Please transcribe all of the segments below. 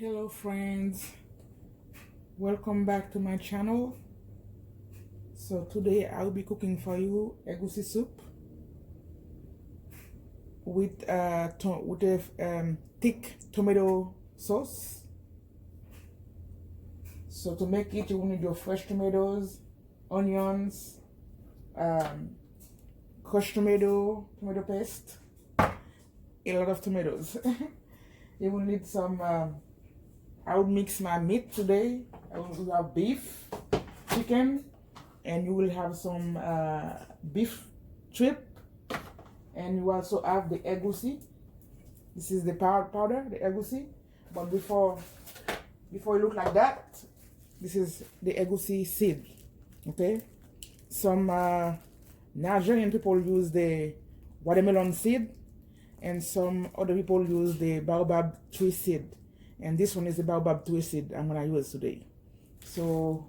Hello friends, welcome back to my channel. So today I will be cooking for you egusi soup with a thick tomato sauce. So to make it, you will need your fresh tomatoes, onions, crushed tomato paste, a lot of tomatoes. You will need some I will mix my meat today. I will have beef, chicken, and you will have some beef strip, and you also have the egusi. This is the powder, the egusi. But before it look like that, this is the egusi seed. Okay. Some Nigerian people use the watermelon seed, and some other people use the baobab tree seed. And this one is the baobab tree seed I'm gonna use today. So,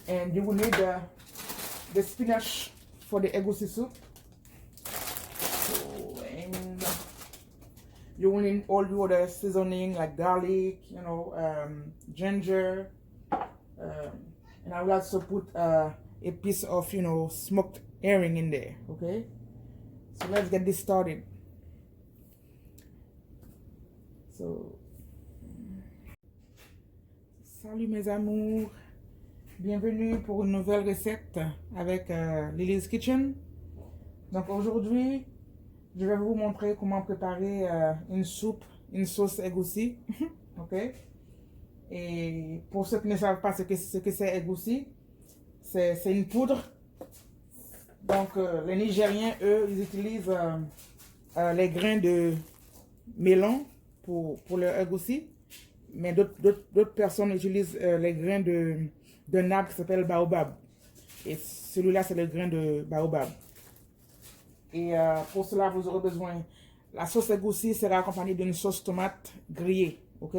and you will need the spinach for the egusi soup. So, and you will need all the other seasoning like garlic, ginger, and I will also put a piece of smoked herring in there. Okay, so let's get this started. So, salut mes amours, bienvenue pour une nouvelle recette avec Lily's Kitchen. Donc aujourd'hui, je vais vous montrer comment préparer une soupe, une sauce egusi. Ok. Et pour ceux qui ne savent pas ce que c'est egusi, c'est une poudre. Donc les Nigériens, eux, ils utilisent les grains de melon pour leur egusi. Mais d'autres personnes utilisent les grains d'un arbre qui s'appelle baobab. Et celui-là, c'est le grain de baobab. Et pour cela, vous aurez besoin... La sauce egusi sera accompagnée d'une sauce tomate grillée. Ok?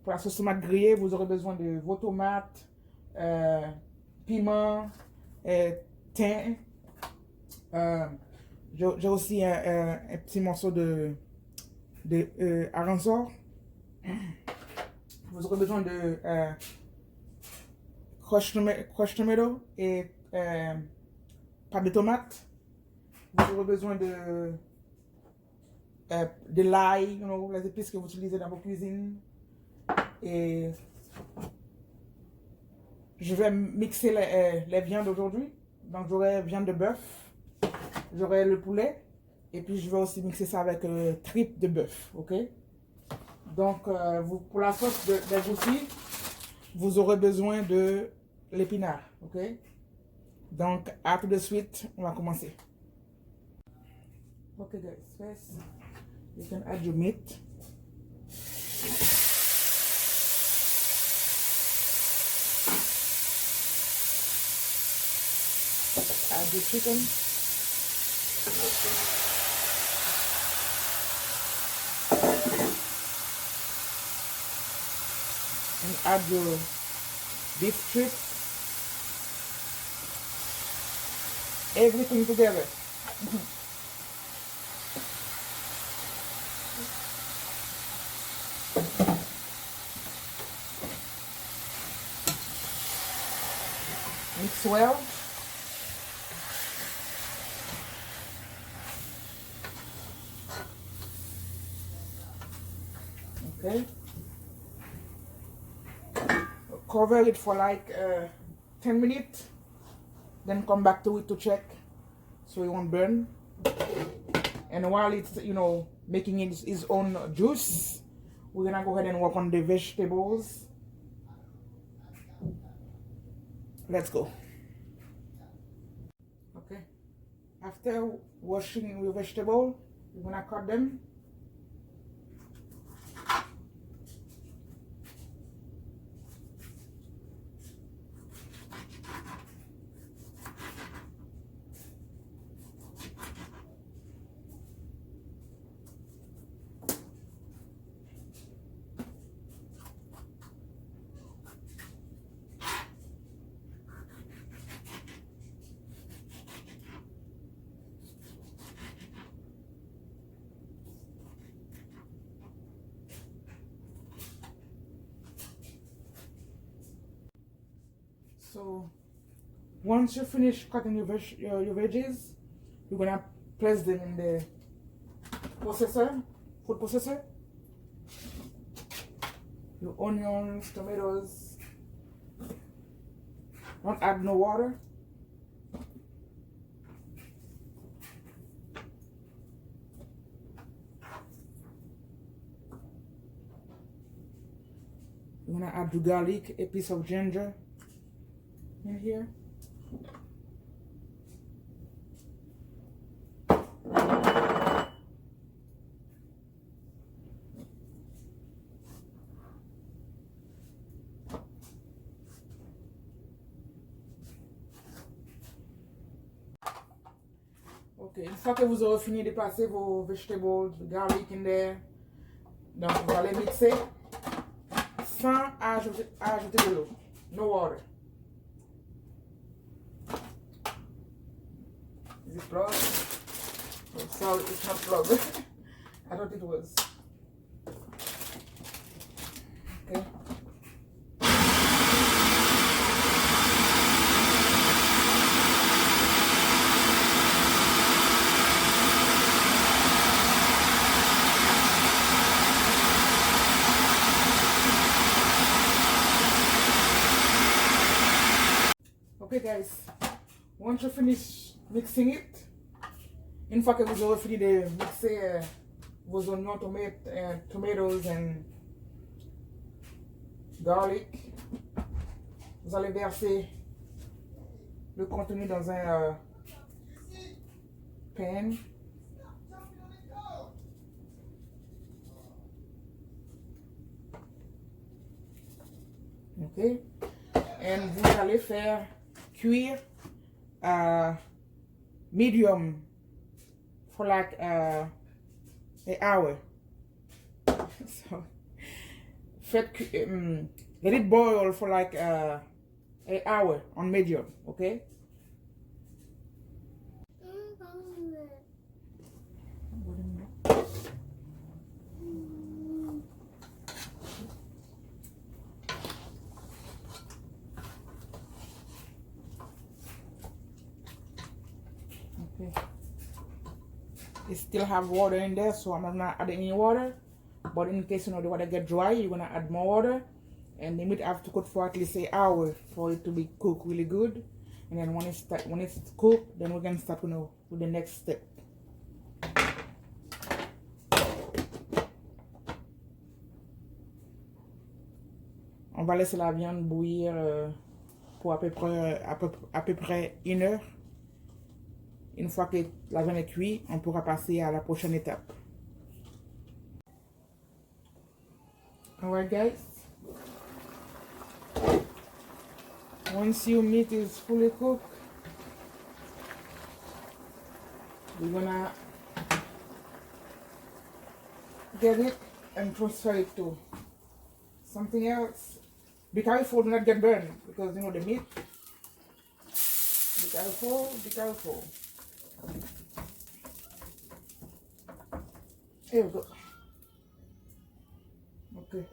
Pour la sauce tomate grillée, vous aurez besoin de vos tomates, piment, thym. J'ai aussi un petit morceau de arrançon. Vous aurez besoin de crushed tomato et pâte de tomate. Vous aurez besoin de l'ail, les épices que vous utilisez dans vos cuisines. Et je vais mixer les viandes aujourd'hui. Donc j'aurai viande de bœuf, j'aurai le poulet, et puis je vais aussi mixer ça avec tripes de bœuf. Ok? Donc, pour la sauce d'egusi, vous aurez besoin de l'épinard, ok? Donc, à tout de suite, on va commencer. Ok, guys, first, you can add your meat. Add the chicken. And add your beef strip, everything together. Mix well. Okay. Cover it for like 10 minutes, then come back to it to check so it won't burn. And while it's making its own juice, we're gonna go ahead and work on the vegetables. Let's go. Okay, after washing your vegetable, you're gonna cut them. So once you finish cutting your veggies, you're gonna place them in the processor, food processor. Your onions, tomatoes. Don't add no water. You're gonna add the garlic, a piece of ginger in here. Ok, une fois que vous aurez fini de passer vos vegetables, garlic in there, donc vous allez mixer sans ajouter de l'eau. No water. Is it plugged? Oh, sorry, it's not plugged. I thought it was. Okay. Okay guys, once you finish mixing it, une fois que vous aurez fini de mixer vos oignons, tomatoes and garlic, vous allez verser le contenu dans un pan. Ok, et vous allez faire cuire medium for like an hour. So let it boil for like an hour on medium, okay? Okay. It still have water in there, so I'm not adding any water. But in case the water get dry, you're gonna add more water, and the meat have to cook for at least an hour for it to be cooked really good. And then when it's cooked, then we can start with the next step. On va laisser la viande bouillir pour à peu près 1 heure. Une fois que la viande est cuite, on pourra passer à la prochaine étape. Alright guys, once your meat is fully cooked, we're gonna get it and transfer it to something else. Be careful to not get burned, because you know the meat. Be careful, be careful. Here we go. Okay.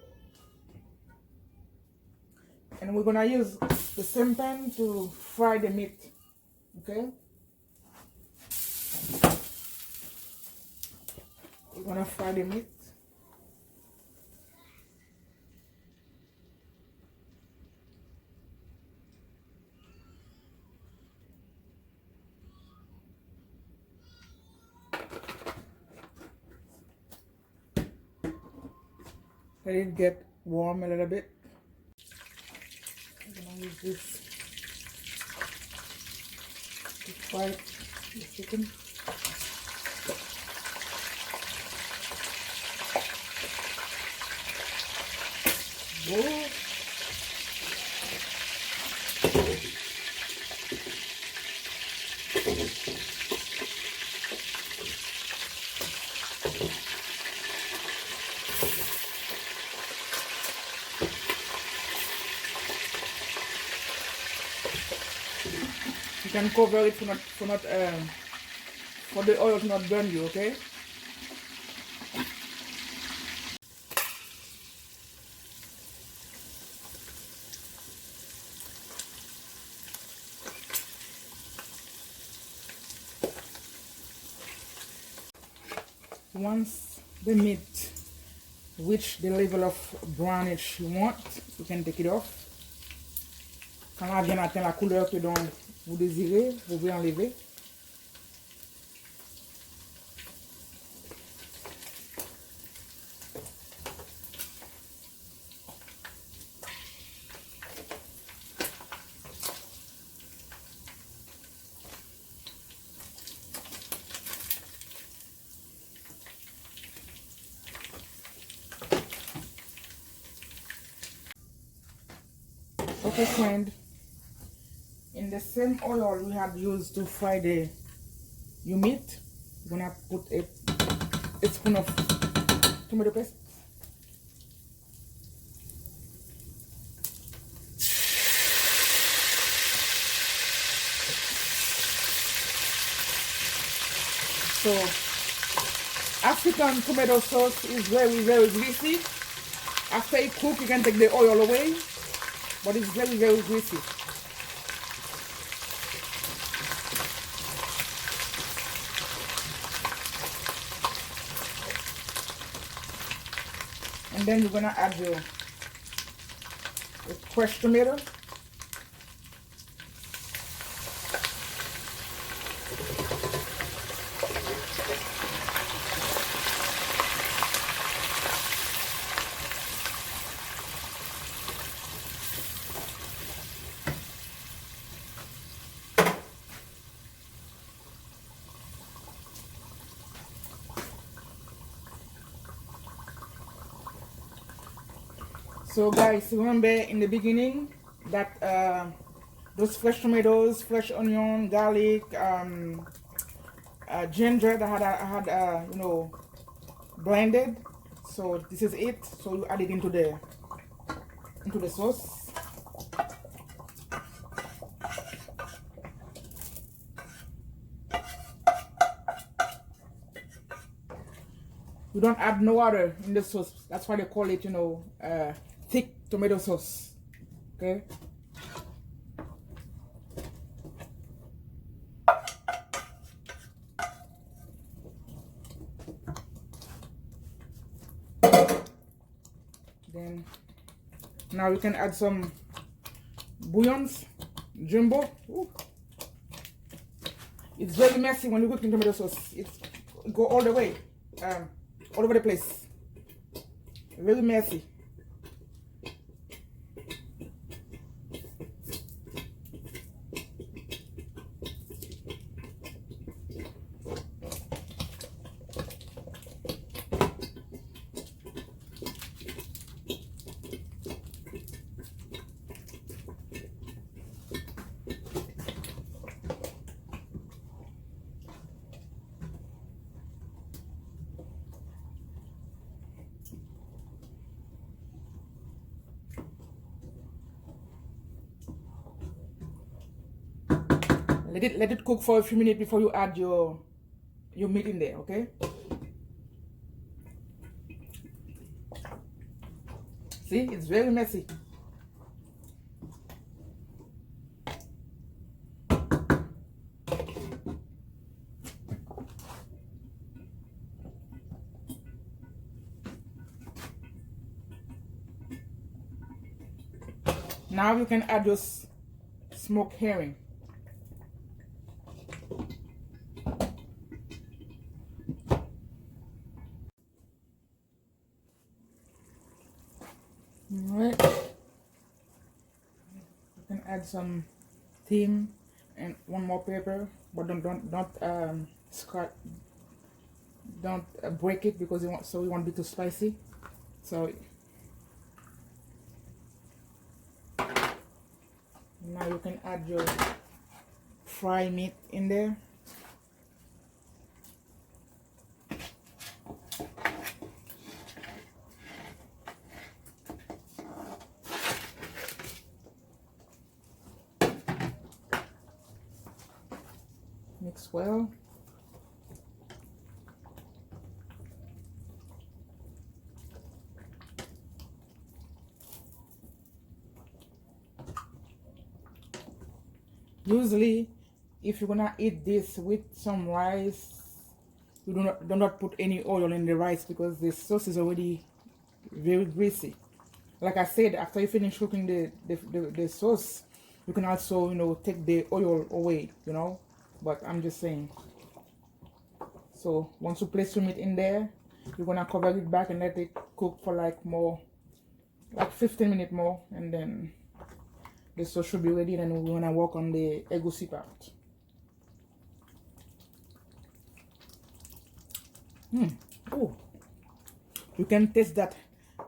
And we're gonna use the same pan to fry the meat. Okay? We're gonna fry the meat. Let it get warm a little bit. I'm gonna use this to fry the chicken. Whoa. You can cover it for the oil to not burn you, okay? Once the meat reach the level of brownish you want, you can take it off. Quand la viande atteint la couleur que dont vous désirez, vous pouvez enlever. Okay, friend. In the same oil we had used to fry your meat, you're gonna put a spoon of tomato paste. So African tomato sauce is very, very greasy. After it cooks, you can take the oil away, but it's very, very greasy. And then you're gonna add your crushed tomato. So guys, remember in the beginning that those fresh tomatoes, fresh onion, garlic, ginger that I had you know, blended. So this is it. So you add it into the sauce. You don't add no water in the sauce. That's why they call it, you know, thick tomato sauce. Okay. Then now you can add some bouillons, jumbo. Ooh. It's very messy when you cook in tomato sauce. It go all the way, all over the place. Very messy. Let it cook for a few minutes before you add your meat in there, okay? See, it's very messy. Now you can add your smoked herring. Alright, you can add some thyme and one more pepper, but don't scratch, don't break it because it won't be too spicy. So now you can add your fried meat in there. Mix well. Usually, if you're gonna eat this with some rice, you do not put any oil in the rice because the sauce is already very greasy. Like I said, after you finish cooking the sauce, you can also, you know, take the oil away, you know. But I'm just saying. So once you place your meat in there, you're gonna cover it back and let it cook for like 15 minutes more, and then the sauce should be ready. And then we're gonna work on the egusi part. Oh, you can taste that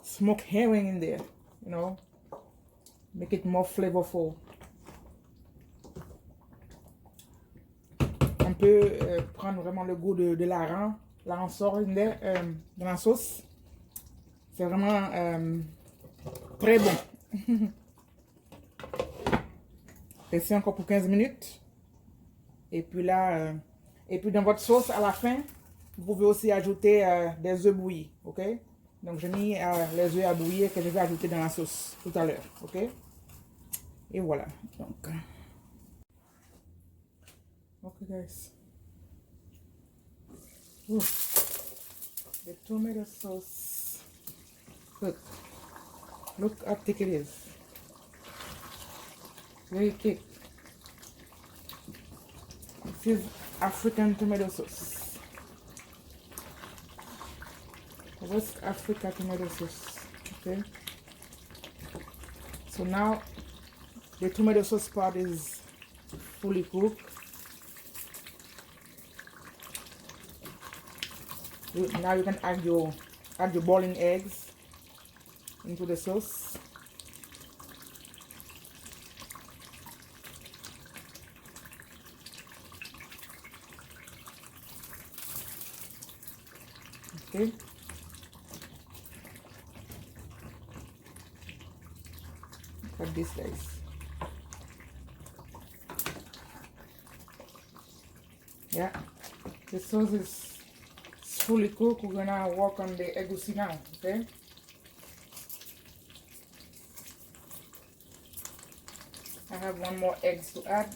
smoked herring in there, you know, make it more flavorful. On peut prendre vraiment le goût de la sort in there, dans la sauce. C'est vraiment très bon. Laissez encore pour 15 minutes. Et puis là, et puis dans votre sauce, à la fin, vous pouvez aussi ajouter des œufs bouillis, ok? Donc j'ai mis les œufs à bouillir que je vais ajouter dans la sauce tout à l'heure, ok? Et voilà, donc... Okay, guys. Ooh, the tomato sauce. Look how thick it is. Very thick. This is African tomato sauce. West Africa tomato sauce. Okay. So now the tomato sauce part is fully cooked. Now you can add your boiling eggs into the sauce. Okay. Like this, guys. Yeah, the sauce is fully cooked. We're gonna work on the egusi now, okay? I have one more eggs to add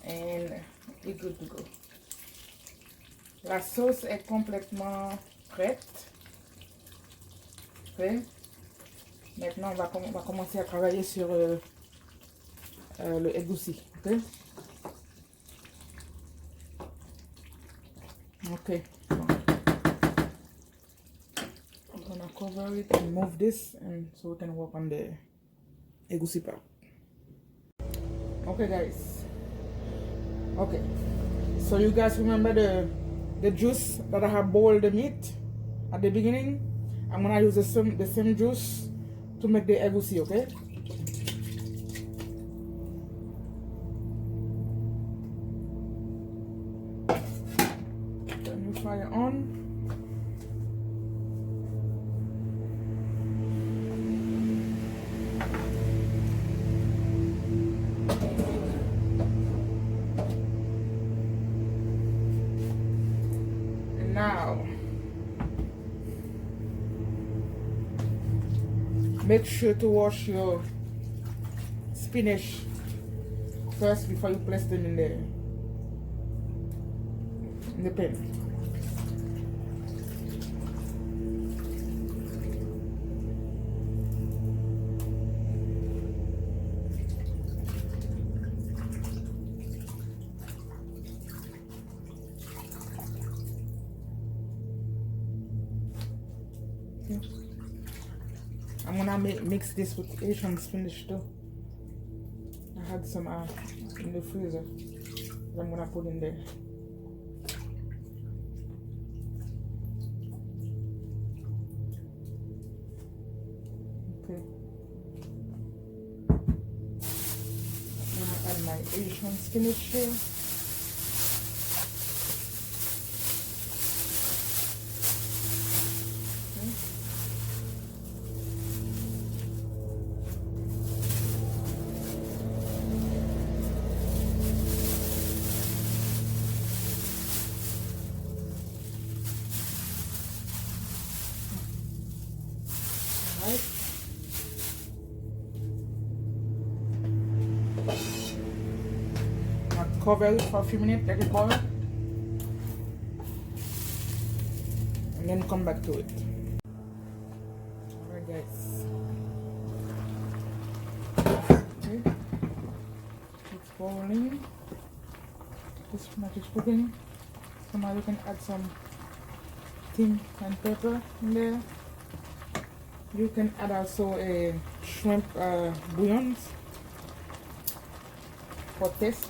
and it's good to go. La sauce est complètement prête. Okay. Maintenant, on va commencer à travailler sur le egusi, okay? Okay. I'm gonna cover it and move this, and so we can work on the egusi part. Okay, guys. Okay. So you guys remember the juice that I have boiled the meat at the beginning? I'm gonna use the same juice to make the egusi, okay? Turn your fire on. And now, make sure to wash your spinach first before you place them in the pan. Okay. I'm gonna mix this with Asian spinach too. I had some in the freezer that I'm gonna put in there. Okay. I'm gonna add my Asian spinach here. Cover it for a few minutes, let it boil. and then come back to it. Alright guys. Okay. It's boiling. This much is cooking. So now you can add some thyme and pepper in there. You can add also a shrimp bouillon for taste.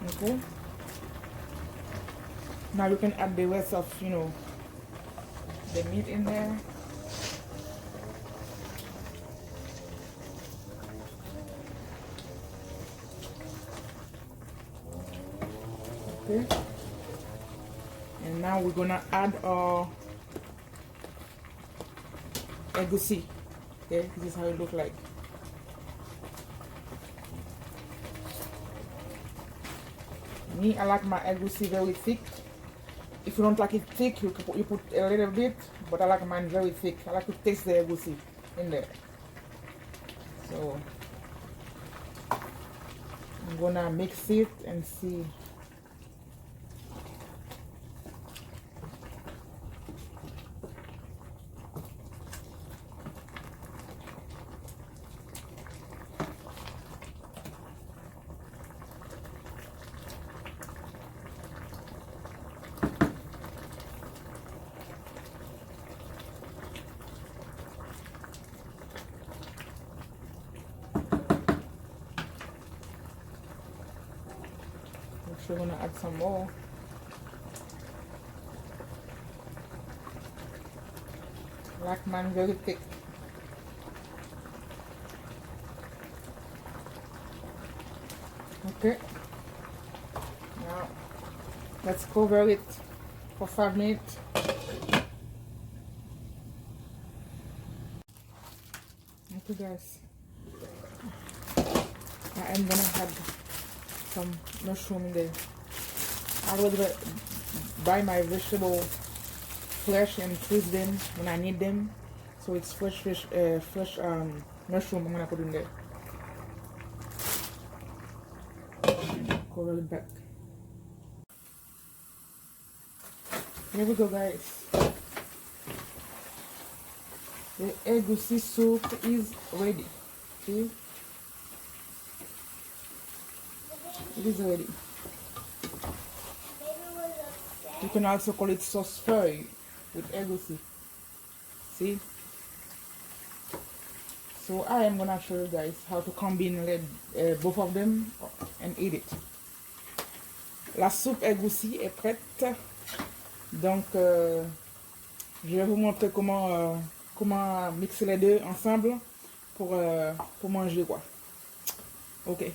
Okay. Now you can add the rest of, you know, the meat in there. Okay. And now we're gonna add our egusi. Okay, this is how it looks like. Me, I like my egusi very thick. If you don't like it thick, you put a little bit, but I like mine very thick. I like to taste the egusi in there. So I'm gonna mix it and see. We're gonna add some more. I like mine very thick. Okay. Now let's cover it for 5 minutes. Okay guys, I am gonna add some mushroom in there. I would buy my vegetable fresh and freeze them when I need them. So it's fresh mushroom I'm gonna put in there. Cover it back. Here we go guys. The egusi soup is ready. See? It is ready. You can also call it sauce feuille with egusi. See? So I am gonna show you guys how to combine both of them and eat it. La soupe egusi est prête. Donc je vais vous montrer comment mixer les deux ensemble pour manger quoi. Ok.